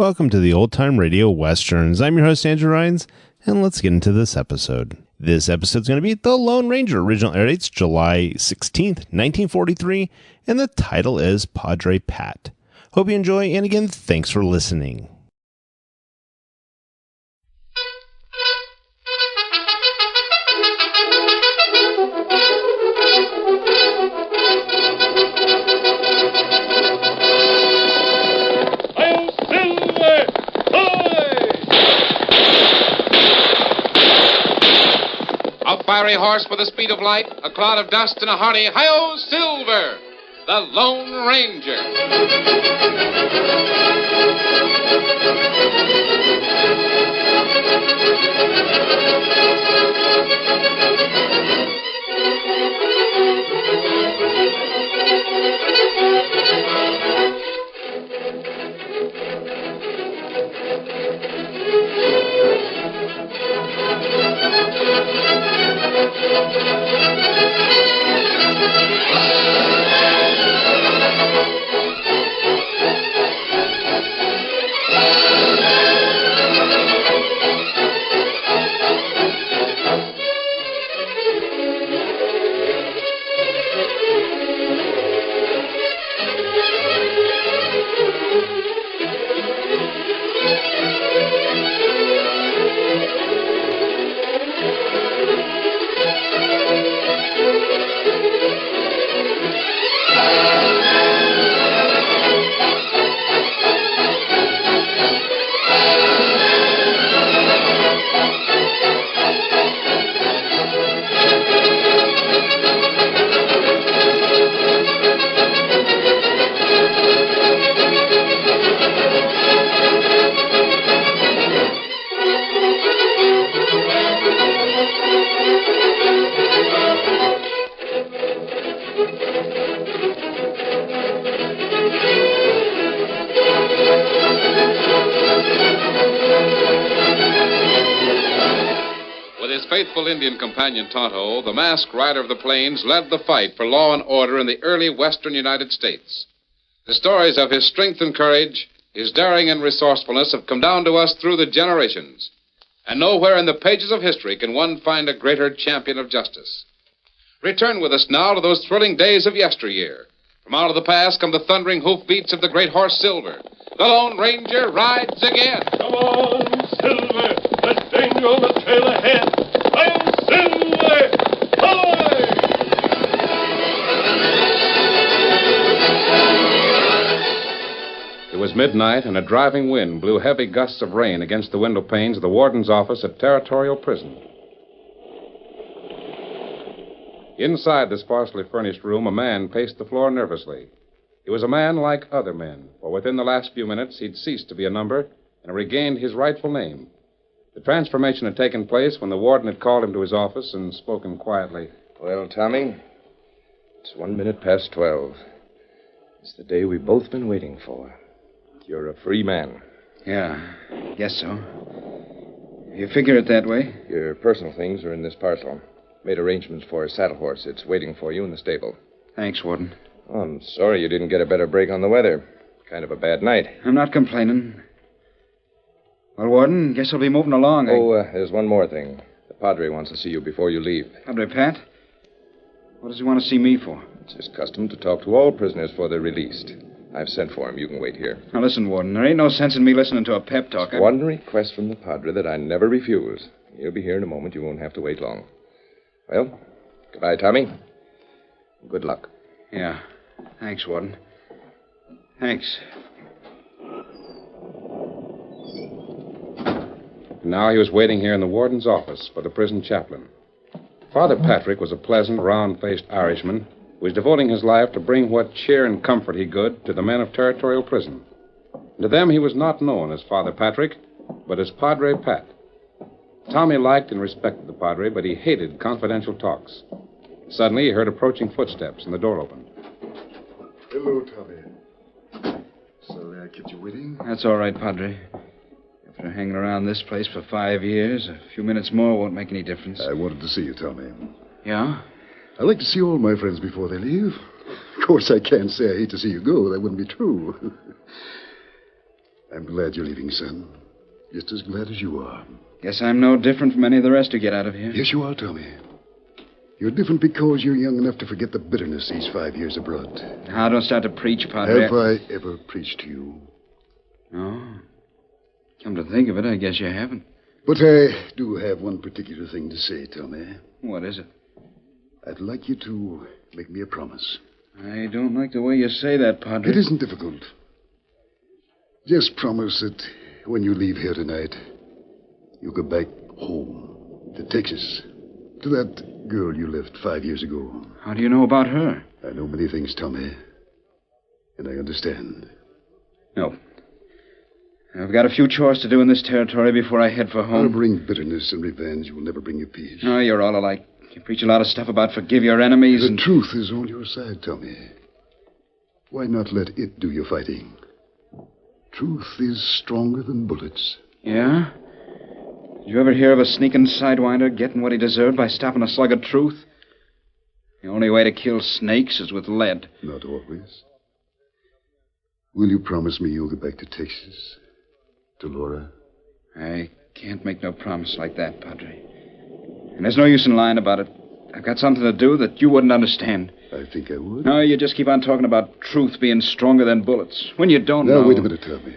Welcome to the Old Time Radio Westerns. I'm your host, Andrew Rhynes, and let's get into this episode. This episode's going to be The Lone Ranger. Original air date's July 16th, 1943, and the title is Padre Pat. Hope you enjoy, and again, thanks for listening. A fiery horse with the speed of light, a cloud of dust, and a hearty hi-yo Silver, the Lone Ranger. Faithful Indian companion Tonto, the masked rider of the plains, led the fight for law and order in the early western United States. The stories of his strength and courage, his daring and resourcefulness have come down to us through the generations. And nowhere in the pages of history can one find a greater champion of justice. Return with us now to those thrilling days of yesteryear. From out of the past come the thundering hoofbeats of the great horse Silver. The Lone Ranger rides again. Come on, Silver. There's danger on the trail ahead. I'm Silver! Hi! It was midnight, and a driving wind blew heavy gusts of rain against the window panes of the warden's office at Territorial Prison. Inside the sparsely furnished room, a man paced the floor nervously. He was a man like other men, for within the last few minutes he'd ceased to be a number and regained his rightful name. The transformation had taken place when the warden had called him to his office and spoken quietly. Well, Tommy, it's 1 minute past 12. It's the day we've both been waiting for. You're a free man. Yeah, guess so. You figure it that way? Your personal things are in this parcel. Made arrangements for a saddle horse. It's waiting for you in the stable. Thanks, Warden. Oh, I'm sorry you didn't get a better break on the weather. Kind of a bad night. I'm not complaining. Well, Warden, guess I'll be moving along. There's one more thing. The Padre wants to see you before you leave. Padre Pat? What does he want to see me for? It's his custom to talk to all prisoners before they're released. I've sent for him. You can wait here. Now, listen, Warden, there ain't no sense in me listening to a pep talk. One request from the Padre that I never refuse. He'll be here in a moment. You won't have to wait long. Well, goodbye, Tommy. Good luck. Yeah. Thanks, Warden. Thanks. Now he was waiting here in the warden's office for the prison chaplain. Father Patrick was a pleasant, round-faced Irishman who was devoting his life to bring what cheer and comfort he could to the men of Territorial Prison. To them, he was not known as Father Patrick, but as Padre Pat. Tommy liked and respected the Padre, but he hated confidential talks. Suddenly, he heard approaching footsteps, and the door opened. Hello, Tommy. Sorry I kept you waiting. That's all right, Padre. After hanging around this place for 5 years, a few minutes more won't make any difference. I wanted to see you, Tommy. Yeah? I like to see all my friends before they leave. Of course, I can't say I hate to see you go. That wouldn't be true. I'm glad you're leaving, son. Just as glad as you are. Guess I'm no different from any of the rest who get out of here. Yes, you are, Tommy. You're different because you're young enough to forget the bitterness these 5 years have brought. Now, don't start to preach, Padre. Have I ever preached to you? No. Come to think of it, I guess you haven't. But I do have one particular thing to say, Tommy. What is it? I'd like you to make me a promise. I don't like the way you say that, Padre. It isn't difficult. Just promise that when you leave here tonight, you'll go back home to Texas, to that girl you left 5 years ago. How do you know about her? I know many things, Tommy, and I understand. No. I've got a few chores to do in this territory before I head for home. I'll bring bitterness and revenge will never bring you peace. No, you're all alike. You preach a lot of stuff about forgive your enemies The truth is on your side, Tommy. Why not let it do your fighting? Truth is stronger than bullets. Yeah? Did you ever hear of a sneaking sidewinder getting what he deserved by stopping a slug of truth? The only way to kill snakes is with lead. Not always. Will you promise me you'll get back to Texas? To Laura? I can't make no promise like that, Padre. And there's no use in lying about it. I've got something to do that you wouldn't understand. I think I would. No, you just keep on talking about truth being stronger than bullets. When you don't know... Now, wait a minute, Tommy.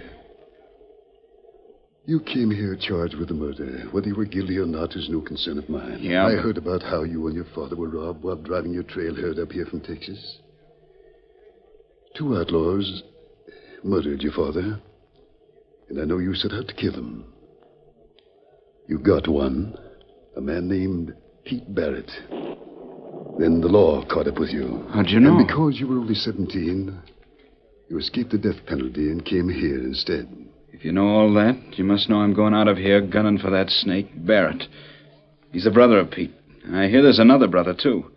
You came here charged with the murder. Whether you were guilty or not is no concern of mine. Yeah, I heard about how you and your father were robbed while driving your trail herd up here from Texas. 2 outlaws murdered your father, and I know you set out to kill them. You got one, a man named Pete Barrett. Then the law caught up with you. How'd you know? And because you were only 17, you escaped the death penalty and came here instead. If you know all that, you must know I'm going out of here gunning for that snake, Barrett. He's a brother of Pete. I hear there's another brother, too.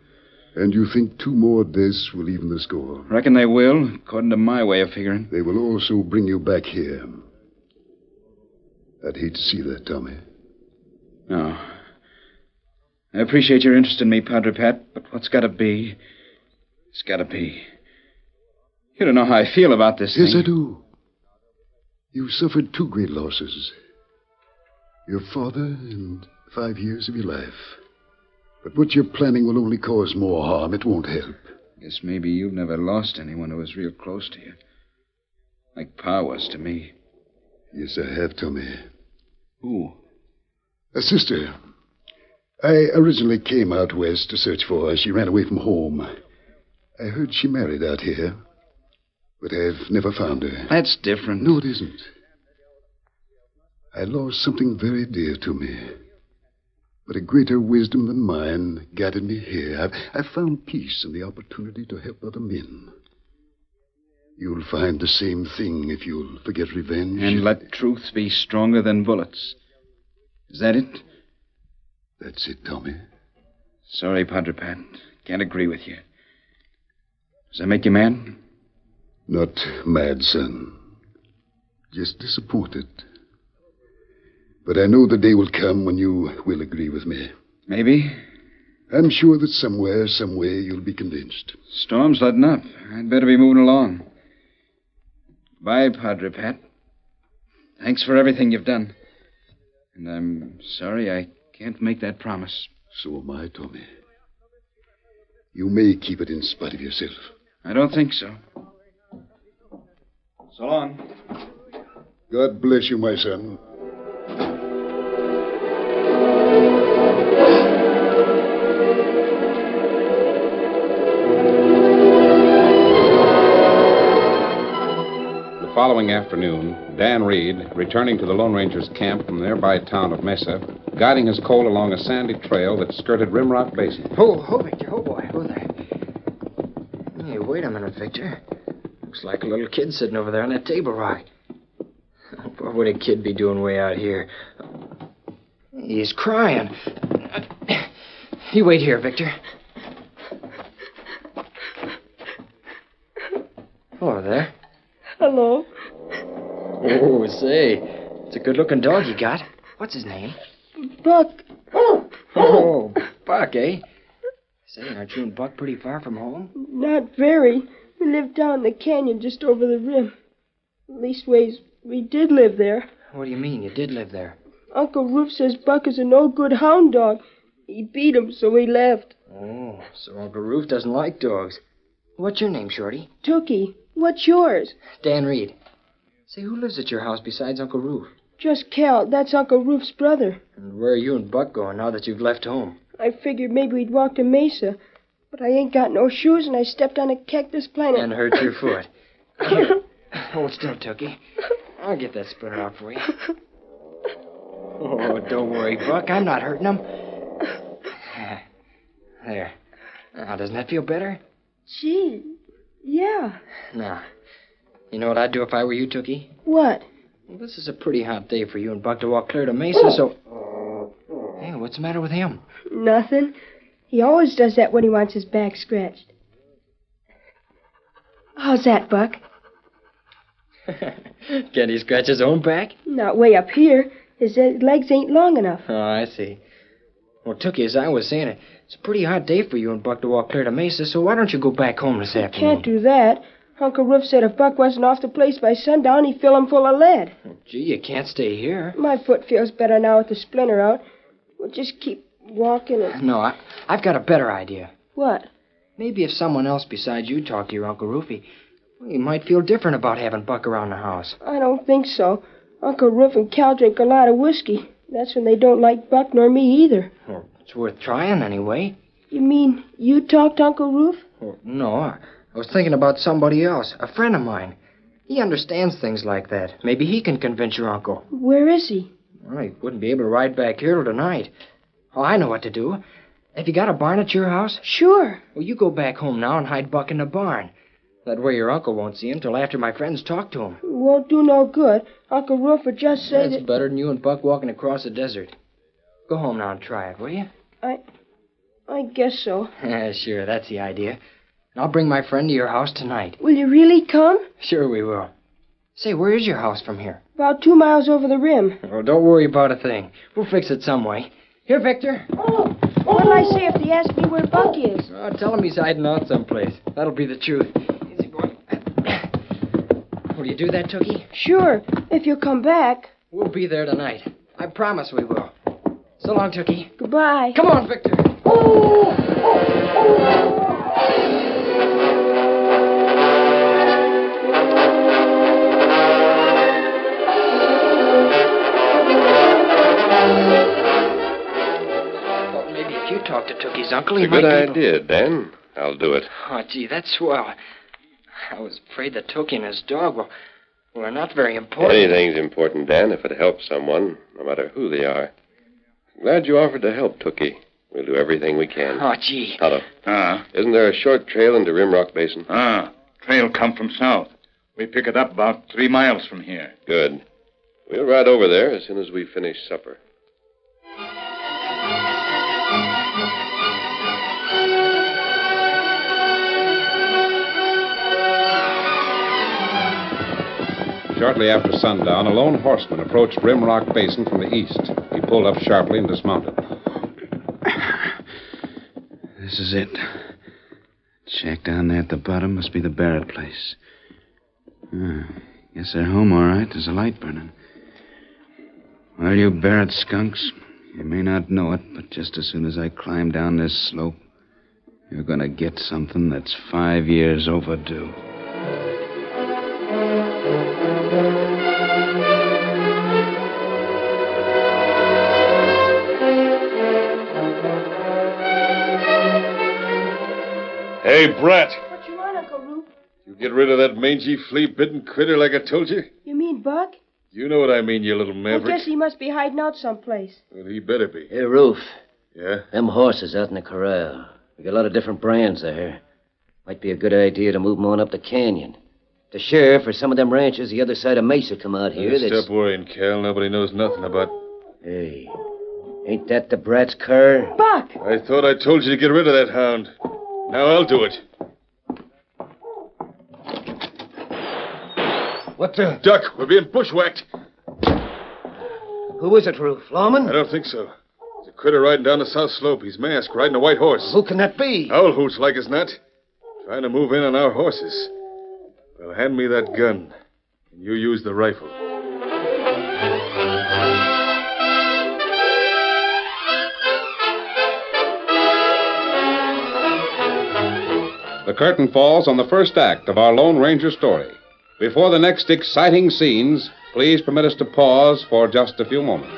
And you think 2 more deaths will even the score? Reckon they will, according to my way of figuring. They will also bring you back here. I'd hate to see that, Tommy. No. I appreciate your interest in me, Padre Pat, but what's got to be, it's got to be. You don't know how I feel about this Yes, thing. I do. You suffered 2 great losses. Your father and 5 years of your life. But what you're planning will only cause more harm. It won't help. Guess maybe you've never lost anyone who was real close to you. Like Pa was to me. Yes, I have, Tommy. Who? A sister. I originally came out west to search for her. She ran away from home. I heard she married out here. But I've never found her. That's different. No, it isn't. I lost something very dear to me. But a greater wisdom than mine guided me here. I've found peace and the opportunity to help other men. You'll find the same thing if you'll forget revenge. And let truth be stronger than bullets. Is that it? That's it, Tommy. Sorry, Padre Pat. Can't agree with you. Does that make you mad? Not mad, son. Just disappointed. But I know the day will come when you will agree with me. Maybe. I'm sure that somewhere, some way, you'll be convinced. Storm's letting up. I'd better be moving along. Bye, Padre Pat. Thanks for everything you've done. And I'm sorry I can't make that promise. So am I, Tommy. You may keep it in spite of yourself. I don't think so. So long. God bless you, my son. The following afternoon, Dan Reed, returning to the Lone Ranger's camp from the nearby town of Mesa, guiding his colt along a sandy trail that skirted Rimrock Basin. Oh, Victor. Oh, boy. Oh, there. Hey, wait a minute, Victor. Looks like a little kid sitting over there on that table rock. What would a kid be doing way out here? He's crying. You wait here, Victor. Hello there. Hello. Oh, say, it's a good-looking dog you got. What's his name? Buck. Oh, Buck, eh? Say, aren't you and Buck pretty far from home? Not very. We live down in the canyon just over the rim. Leastways, We did live there. What do you mean, you did live there? Uncle Roof says Buck is a no-good hound dog. He beat him, so he left. Oh, so Uncle Roof doesn't like dogs. What's your name, Shorty? Tookie, what's yours? Dan Reed. Say, who lives at your house besides Uncle Roof? Just Cal. That's Uncle Roof's brother. And where are you and Buck going now that you've left home? I figured maybe we'd walk to Mesa, but I ain't got no shoes, and I stepped on a cactus plant And hurt your foot. Here, hold still, Tookie. I'll get that splinter out for you. Oh, don't worry, Buck. I'm not hurting him. There. Now, doesn't that feel better? Gee, yeah. Now, you know what I'd do if I were you, Tookie? What? Well, this is a pretty hot day for you and Buck to walk clear to Mesa, so... Hey, what's the matter with him? Nothing. He always does that when he wants his back scratched. How's that, Buck? Can he scratch his own back? Not way up here. His legs ain't long enough. Oh, I see. Well, Tookie, as I was saying, it's a pretty hot day for you and Buck to walk clear to Mesa, so why don't you go back home this afternoon? Can't do that. Uncle Roof said if Buck wasn't off the place by sundown, he'd fill him full of lead. Oh, gee, you can't stay here. My foot feels better now with the splinter out. We'll just keep walking and... No, I've got a better idea. What? Maybe if someone else besides you talked to your Uncle Roofy, well, you might feel different about having Buck around the house. I don't think so. Uncle Roof and Cal drink a lot of whiskey. That's when they don't like Buck nor me either. Well, it's worth trying anyway. You mean you talked to Uncle Roof? Well, no, I was thinking about somebody else, a friend of mine. He understands things like that. Maybe he can convince your uncle. Where is he? Well, he wouldn't be able to ride back here till tonight. Oh, I know what to do. Have you got a barn at your house? Sure. Well, you go back home now and hide Buck in the barn. That way your uncle won't see him till after my friends talk to him. Won't do no good. Uncle Roof would just say That's better than you and Buck walking across the desert. Go home now and try it, will you? I guess so. Sure, that's the idea. I'll bring my friend to your house tonight. Will you really come? Sure we will. Say, where is your house from here? About 2 miles over the rim. Oh, don't worry about a thing. We'll fix it some way. Here, Victor. Oh, what'll I say if they ask me where Buck is? Oh, tell him he's hiding out someplace. That'll be the truth. Easy, boy. Will you do that, Tookie? Sure, if you'll come back. We'll be there tonight. I promise we will. So long, Tookie. Goodbye. Come on, Victor. You talk to Tookie's uncle. It's a good idea, Dan. I'll do it. Oh, gee, that's swell. I was afraid that Tookie and his dog were not very important. Anything's important, Dan, if it helps someone, no matter who they are. Glad you offered to help, Tookie. We'll do everything we can. Oh, gee. Tonto. Isn't there a short trail into Rimrock Basin? Trail come from south. We pick it up about 3 miles from here. Good. We'll ride over there as soon as we finish supper. Shortly after sundown, a lone horseman approached Rimrock Basin from the east. He pulled up sharply and dismounted. This is it. Shack down there at the bottom must be the Barrett place. Guess they're home all right. There's a light burning. Well, you Barrett skunks, you may not know it, but just as soon as I climb down this slope, you're going to get something that's 5 years overdue. Hey, Brat. What you want, Uncle Roof? You get rid of that mangy, flea-bitten critter like I told you? You mean Buck? You know what I mean, you little I maverick. guess he must be hiding out someplace. Well, he better be. Hey, Roof. Yeah? Them horses out in the corral. We got a lot of different brands there. Might be a good idea to move them on up the canyon. The sheriff or some of them ranchers the other side of Mesa come out here. Stop worrying, Cal. Nobody knows nothing about... Hey, ain't that the brat's cur? Buck! I thought I told you to get rid of that hound. Now I'll do it. What the... Duck, we're being bushwhacked. Who is it, Roof? Lawman? I don't think so. There's a critter riding down the south slope. He's masked, riding a white horse. Who can that be? Owl hoots like as not. Trying to move in on our horses. Well, hand me that gun, and you use the rifle. the curtain falls on the first act of our Lone Ranger story. Before the next exciting scenes, please permit us to pause for just a few moments.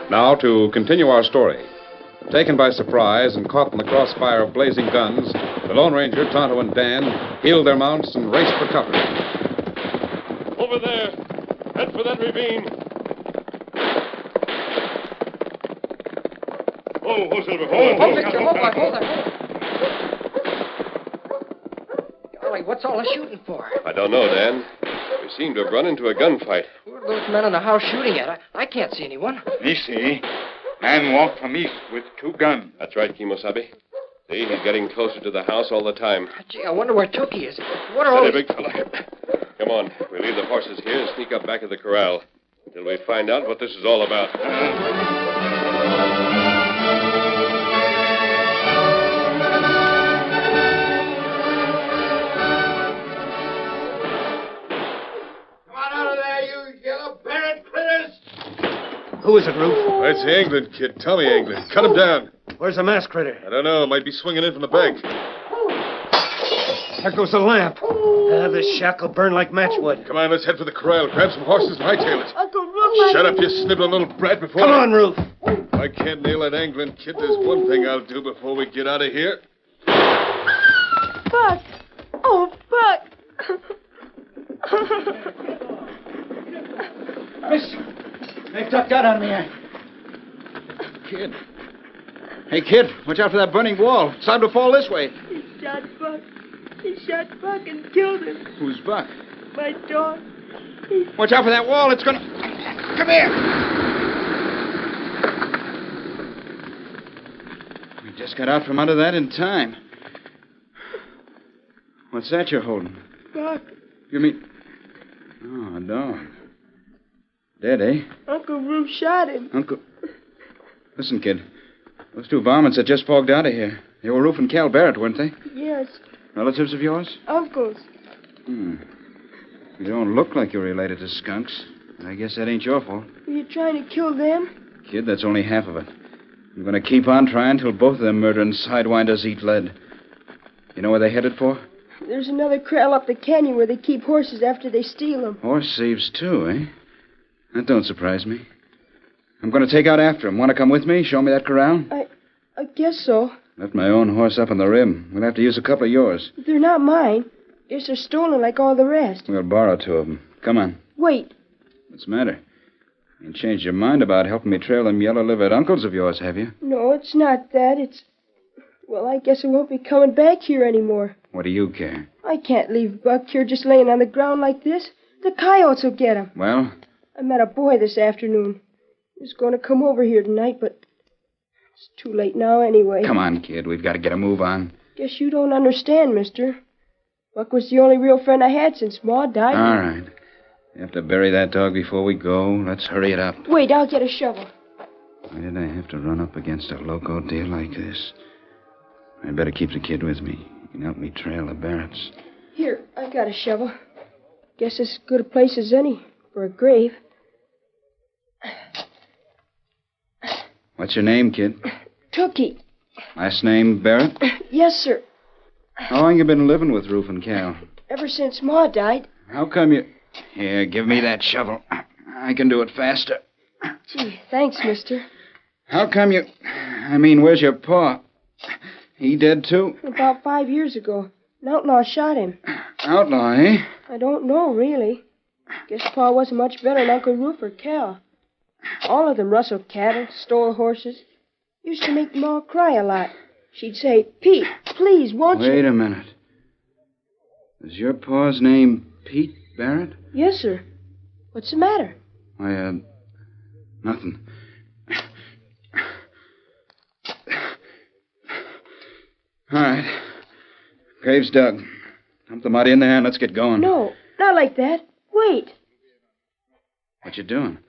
Now, to continue our story. Taken by surprise and caught in the crossfire of blazing guns, the Lone Ranger, Tonto, and Dan heeled their mounts and raced for cover. Over there. Head for that ravine. Oh, Silver. Hold it, hold it. Golly, what's all the shooting for? I don't know, Dan. We seem to have run into a gunfight. Who are those men in the house shooting at? I can't see anyone. Me see. Man walked from east with 2 guns. That's right, Kimosabe. See, he's getting closer to the house all the time. Gee, I wonder where Tookie is. What are all Steady, big fella. Come on. We'll leave the horses here and sneak up back of the corral until we find out what this is all about. Who is it, Ruth? That's the Anglin kid, Tommy Anglin. Cut him down. Where's the masked critter? I don't know. Might be swinging in from the bank. There goes the lamp. This shack'll burn like matchwood. Come on, let's head for the corral. Grab some horses and hightail it. Uncle Ruth. Shut up, you sniveling little brat, before... Come on, Ruth. If I can't nail that Anglin kid, there's one thing I'll do before we get out of here. Buck. Oh, Buck. Miss, they've got gun on me. Kid. Hey, kid, watch out for that burning wall. It's time to fall this way. He shot Buck. He shot Buck and killed him. Who's Buck? My dog. Watch out for that wall. It's gonna... Come here. We just got out from under that in time. What's that you're holding? Buck. You mean... Oh, a dog. Dead, eh? Uncle Ruth shot him. Uncle... Listen, kid. Those 2 varmints that just fogged out of here. They were Ruth and Cal Barrett, weren't they? Yes. Relatives of yours? Uncles. You don't look like you're related to skunks. I guess that ain't your fault. Were you trying to kill them? Kid, that's only half of it. I'm going to keep on trying till both of them murdering sidewinders eat lead. You know where they're headed for? There's another corral up the canyon where they keep horses after they steal them. Horse thieves, too, eh? That don't surprise me. I'm going to take out after them. Want to come with me? Show me that corral? I guess so. Left my own horse up on the rim. We'll have to use a couple of yours. They're not mine. Guess they're stolen like all the rest. We'll borrow 2 of them. Come on. Wait. What's the matter? You ain't changed your mind about helping me trail them yellow-livered uncles of yours, have you? No, it's not that. It's... Well, I guess I won't be coming back here anymore. What do you care? I can't leave Buck here just laying on the ground like this. The coyotes will get him. Well? I met a boy this afternoon. He was going to come over here tonight, but it's too late now anyway. Come on, kid. We've got to get a move on. Guess you don't understand, mister. Buck was the only real friend I had since Ma died. All right. You have to bury that dog before we go. Let's hurry it up. Wait, I'll get a shovel. Why did I have to run up against a loco deal like this? I'd better keep the kid with me. He can help me trail the Barretts. Here, I got a shovel. Guess as good a place as any for a grave. What's your name, kid? Tookie. Last name Barrett? Yes, sir. How long you been living with Ruth and Cal? Ever since Ma died. How come you... Here, give me that shovel. I can do it faster. Gee, thanks, mister. How come you... I mean, where's your paw? He dead, too? About 5 years ago. An outlaw shot him. Outlaw, eh? I don't know, really. Guess Pa wasn't much better than Uncle Roof or Cal. All of them rustled cattle, stole horses. Used to make Ma cry a lot. She'd say, Pete, please, won't you? Wait a minute. Is your pa's name Pete Barrett? Yes, sir. What's the matter? Nothing. All right. Grave's dug. Dump the mud in there and let's get going. No, not like that. Wait. What you doing?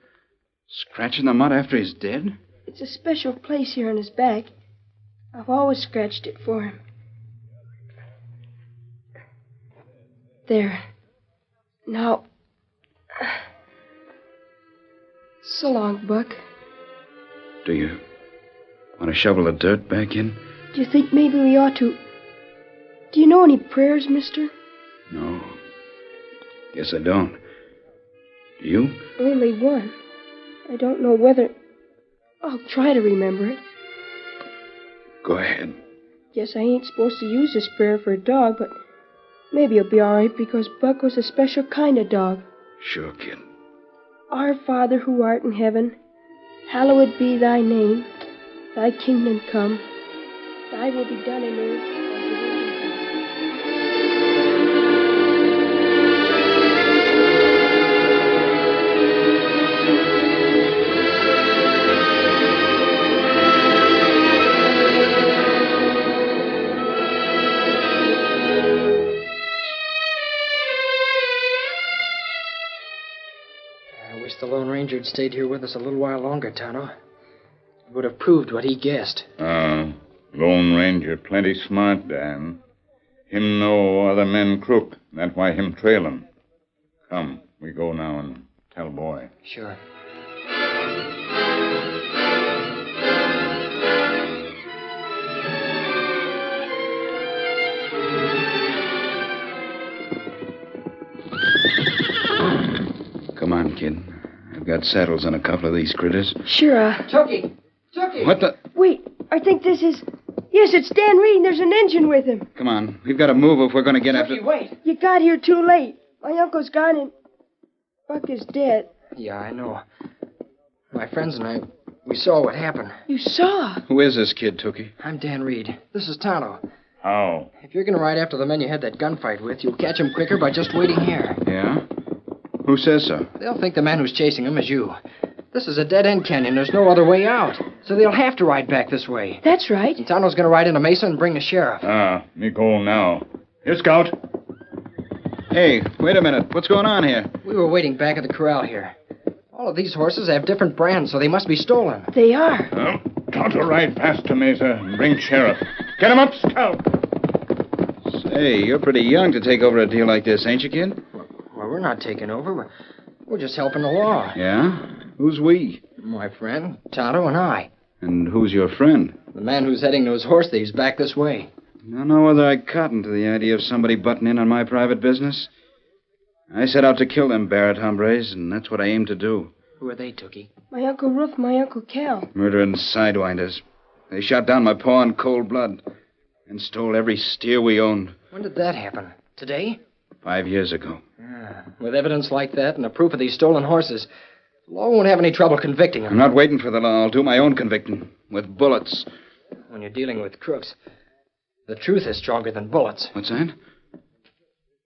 Scratching the mud after he's dead? It's a special place here on his back. I've always scratched it for him. There. Now. So long, Buck. Do you want to shovel the dirt back in? Do you think maybe we ought to... Do you know any prayers, mister? No. Guess I don't. Do you? Only one. I don't know whether... I'll try to remember it. Go ahead. Guess I ain't supposed to use this prayer for a dog, but maybe it'll be all right because Buck was a special kind of dog. Sure, kid. Our Father who art in heaven, hallowed be thy name. Thy kingdom come. Thy will be done in earth as it is in heaven. I wish the Lone Ranger had stayed here with us a little while longer, Tonto. It would have proved what he guessed. Lone Ranger plenty smart, Dan. Him know other men crook. That's why him trailing. Come, we go now and tell boy. Sure. Come on, kid. I've got saddles on a couple of these critters. Sure, Tookie! What the... Wait, I think this is... Yes, it's Dan Reed, and there's an engine with him. Come on. We've got to move if we're going to get after... Wait! You got here too late. My uncle's gone and... Buck is dead. Yeah, I know. My friends and I, we saw what happened. You saw? Who is this kid, Tookie? I'm Dan Reed. This is Tonto. How? If you're going to ride after the men you had that gunfight with, you'll catch them quicker by just waiting here. Yeah? Who says so? They'll think the man who's chasing them is you. This is a dead-end canyon. There's no other way out. So they'll have to ride back this way. That's right. And Tonto's going to ride into Mesa and bring the sheriff. Me go now. Here, Scout. Hey, wait a minute. What's going on here? We were waiting back at the corral here. All of these horses have different brands, so they must be stolen. They are. Tonto ride past to Mesa and bring sheriff. Get him up, Scout. Say, you're pretty young to take over a deal like this, ain't you, kid? Well, we're not taking over. We're just helping the law. Yeah? Who's we? My friend, Tonto, and I. And who's your friend? The man who's heading those horse thieves back this way. I don't know whether I cotton to the idea of somebody butting in on my private business. I set out to kill them Barrett hombres, and that's what I aim to do. Who are they, Tookie? My Uncle Roof, my Uncle Cal. Murdering sidewinders. They shot down my paw in cold blood and stole every steer we owned. When did that happen? Today? 5 years ago. With evidence like that and a proof of these stolen horses, the law won't have any trouble convicting them. I'm not waiting for the law. I'll do my own convicting. With bullets. When you're dealing with crooks, the truth is stronger than bullets. What's that?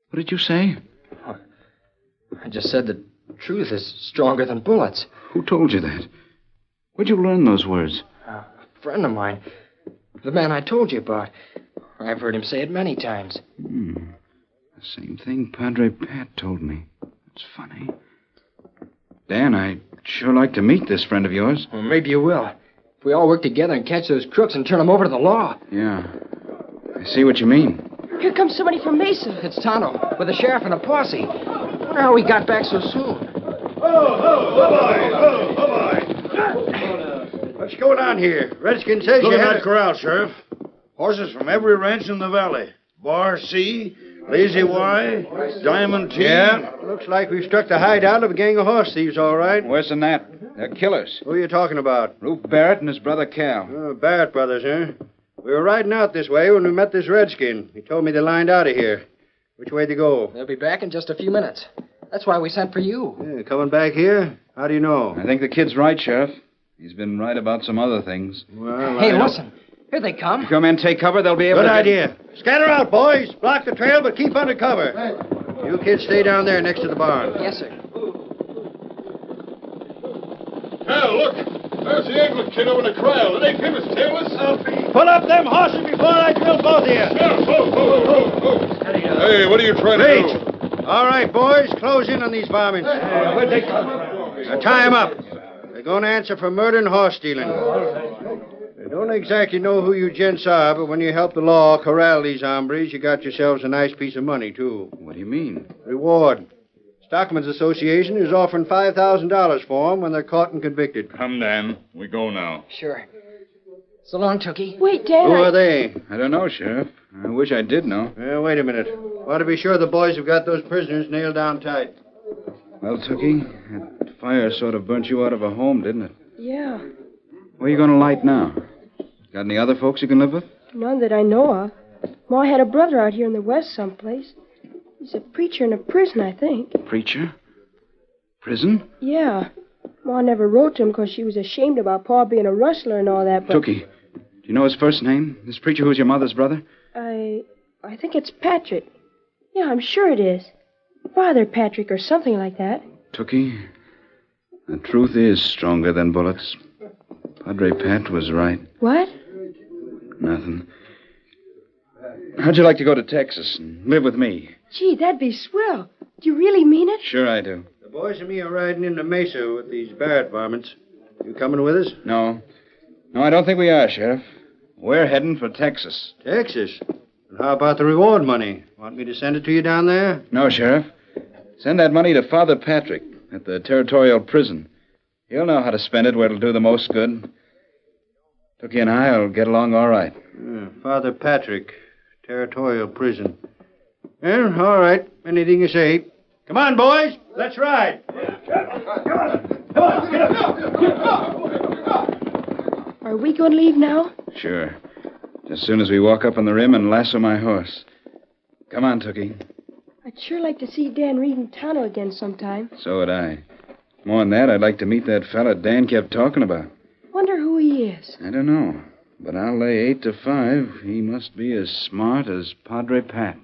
What did you say? I just said the truth is stronger than bullets. Who told you that? Where'd you learn those words? A friend of mine. The man I told you about. I've heard him say it many times. The same thing Padre Pat told me. That's funny. Dan, I'd sure like to meet this friend of yours. Well, maybe you will. If we all work together and catch those crooks and turn them over to the law. Yeah. I see what you mean. Here comes somebody from Mesa. It's Tonto, with the sheriff and a posse. I wonder how he got back so soon. What's going on here? Redskin says you had a corral, Sheriff. Horses from every ranch in the valley. Bar C, Lazy Y, Diamond T. Yeah? Looks like we've struck the hideout of a gang of horse thieves, all right. Worse than that. They're killers. Who are you talking about? Roof Barrett and his brother Cal. Barrett brothers, huh? We were riding out this way when we met this redskin. He told me they lined out of here. Which way they go? They'll be back in just a few minutes. That's why we sent for you. Yeah, coming back here? How do you know? I think the kid's right, Sheriff. He's been right about some other things. Well, Hey, listen. Here they come. Come in, take cover. They'll be able Good to... idea. Scatter out, boys. Block the trail, but keep under cover. You kids stay down there next to the barn. Yes, sir. Hell, look. There's the England kid over in the corral. It ain't him that's tailless. Pull up them horses before I drill both of you. Hey, what are you trying to do? All right, boys, close in on these varmints. Where'd they come Now tie them up. They're going to answer for murder and horse stealing. I don't exactly know who you gents are, but when you help the law corral these hombres, you got yourselves a nice piece of money, too. What do you mean? Reward. Stockmen's Association is offering $5,000 for them when they're caught and convicted. Come, Dan. We go now. Sure. So long, Tookie. Wait, Dan. Who are they? I don't know, Sheriff. I wish I did know. Well, wait a minute. Want to be sure the boys have got those prisoners nailed down tight. Well, Tookie, that fire sort of burnt you out of a home, didn't it? Yeah. Where are you going to light now? Got any other folks you can live with? None that I know of. Ma had a brother out here in the west someplace. He's a preacher in a prison, I think. Preacher? Prison? Yeah. Ma never wrote to him because she was ashamed about Pa being a rustler and all that, but... Tookie, do you know his first name? This preacher who's your mother's brother? I think it's Patrick. Yeah, I'm sure it is. Father Patrick or something like that. Tookie, the truth is stronger than bullets. Padre Pat was right. What? Nothing. How'd you like to go to Texas and live with me? Gee, that'd be swell. Do you really mean it? Sure I do. The boys and me are riding into Mesa with these Barrett varmints. You coming with us? No. No, I don't think we are, Sheriff. We're heading for Texas. Texas? And how about the reward money? Want me to send it to you down there? No, Sheriff. Send that money to Father Patrick at the territorial prison. He'll know how to spend it where it'll do the most good. Tookie and I'll get along all right. Father Patrick, territorial prison. Well, all right. Anything you say. Come on, boys. Let's ride. Are we going to leave now? Sure. As soon as we walk up on the rim and lasso my horse. Come on, Tookie. I'd sure like to see Dan reading Tonto again sometime. So would I. More than that, I'd like to meet that fella Dan kept talking about. Wonder who he is. I don't know. But I'll lay 8 to 5. He must be as smart as Padre Pat.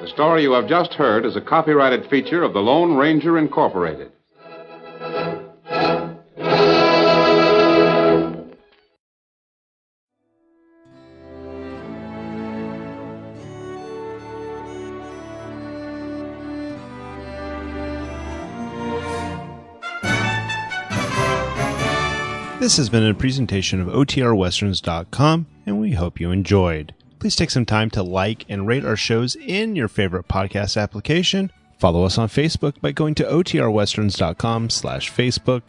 The story you have just heard is a copyrighted feature of the Lone Ranger Incorporated. This has been a presentation of OTRWesterns.com, and we hope you enjoyed. Please take some time to like and rate our shows in your favorite podcast application. Follow us on Facebook by going to otrwesterns.com/Facebook.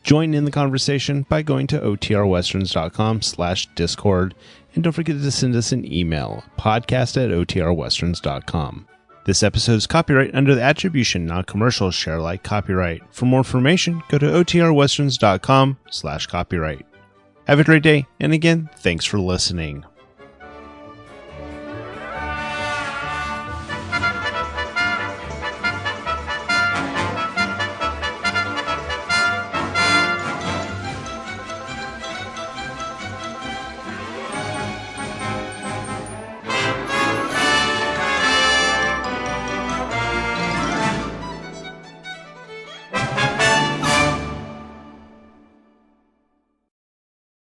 Join in the conversation by going to otrwesterns.com/Discord. And don't forget to send us an email, podcast@otrwesterns.com. This episode is copyright under the Attribution Non-Commercial Share Alike copyright. For more information, go to otrwesterns.com/copyright. Have a great day, and again, thanks for listening.